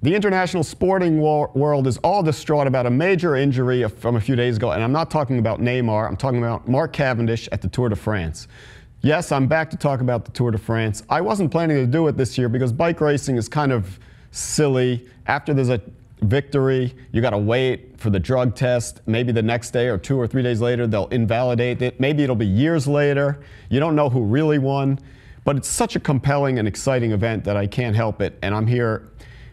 The international sporting world is all distraught about a major injury from a few days ago, and I'm not talking about Neymar, I'm talking about Mark Cavendish at the Tour de France. Yes, I'm back to talk about the Tour de France. I wasn't planning to do it this year because bike racing is kind of silly. After there's a victory, you got to wait for the drug test. Maybe the next day or 2 or 3 days later, they'll invalidate it. Maybe it'll be years later. You don't know who really won. But it's such a compelling and exciting event that I can't help it, and I'm here.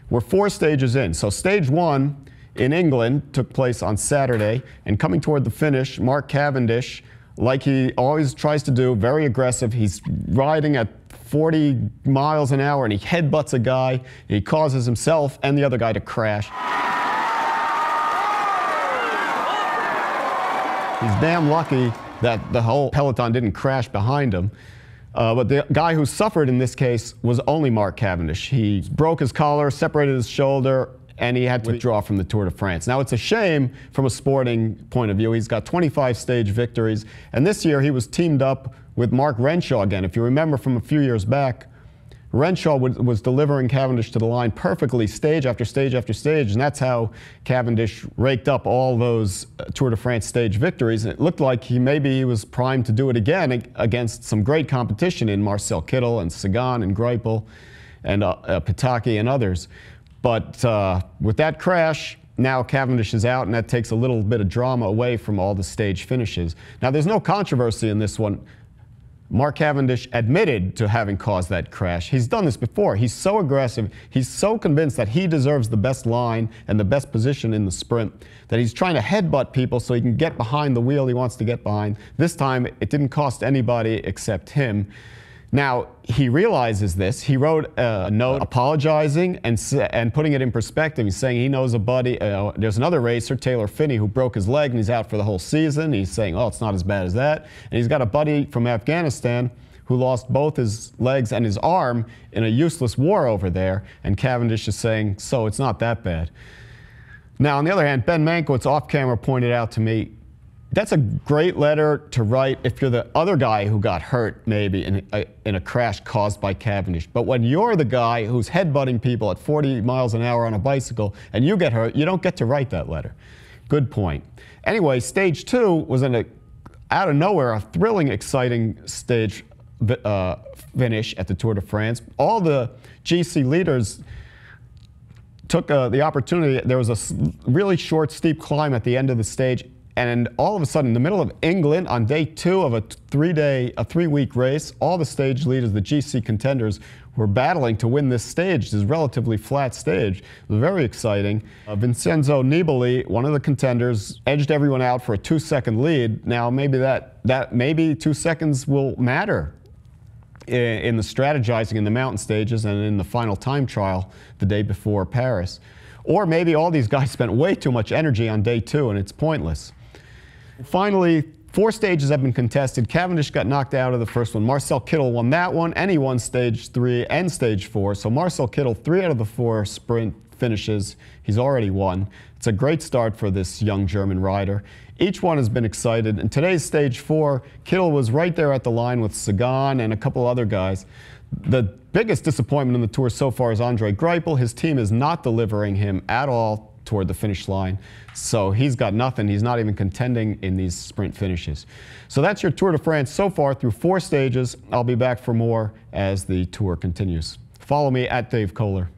We're 4 stages in. So stage 1 in England took place on Saturday, and coming toward the finish, Mark Cavendish, like he always tries to do, very aggressive. He's riding at 40 miles an hour, and he headbutts a guy. He causes himself and the other guy to crash. He's damn lucky that the whole peloton didn't crash behind him. But the guy who suffered in this case was only Mark Cavendish. He broke his collar, separated his shoulder, and he had to withdraw from the Tour de France. Now, it's a shame from a sporting point of view. He's got 25 stage victories, and this year he was teamed up with Mark Renshaw again. If you remember from a few years back, Renshaw was delivering Cavendish to the line perfectly, stage after stage after stage, and that's how Cavendish raked up all those Tour de France stage victories. And it looked like maybe he was primed to do it again against some great competition in Marcel Kittel and Sagan and Greipel and Pataki and others. But with that crash, now Cavendish is out, and that takes a little bit of drama away from all the stage finishes. Now, there's no controversy in this one. Mark Cavendish admitted to having caused that crash. He's done this before. He's so aggressive. He's so convinced that he deserves the best line and the best position in the sprint that he's trying to headbutt people so he can get behind the wheel he wants to get behind. This time, it didn't cost anybody except him. Now, he realizes this. He wrote a note apologizing and putting it in perspective. He's saying he knows a buddy. There's another racer, Taylor Phinney, who broke his leg and he's out for the whole season. He's saying, oh, it's not as bad as that. And he's got a buddy from Afghanistan who lost both his legs and his arm in a useless war over there. And Cavendish is saying, so it's not that bad. Now, on the other hand, Ben Mankiewicz off camera pointed out to me, that's a great letter to write if you're the other guy who got hurt, maybe, in a crash caused by Cavendish. But when you're the guy who's headbutting people at 40 miles an hour on a bicycle and you get hurt, you don't get to write that letter. Good point. Anyway, stage 2 was out of nowhere, a thrilling, exciting stage finish at the Tour de France. All the GC leaders took the opportunity. There was a really short, steep climb at the end of the stage. And all of a sudden, in the middle of England, on day 2 of a 3-week race, all the stage leaders, the GC contenders, were battling to win this stage, this relatively flat stage. It was very exciting. Vincenzo Nibali, one of the contenders, edged everyone out for a 2-second lead. Now, maybe maybe 2 seconds will matter in the strategizing in the mountain stages and in the final time trial the day before Paris. Or maybe all these guys spent way too much energy on day 2 and it's pointless. Finally, 4 stages have been contested. Cavendish got knocked out of the first one. Marcel Kittel won that one, and he won stage 3 and stage 4. So Marcel Kittel, 3 out of the 4 sprint finishes, he's already won. It's a great start for this young German rider. Each one has been excited. In today's stage 4, Kittel was right there at the line with Sagan and a couple other guys. The biggest disappointment in the Tour so far is Andre Greipel. His team is not delivering him at all toward the finish line. So he's got nothing. He's not even contending in these sprint finishes. So that's your Tour de France so far through 4 stages. I'll be back for more as the tour continues. Follow me at Dave Koller.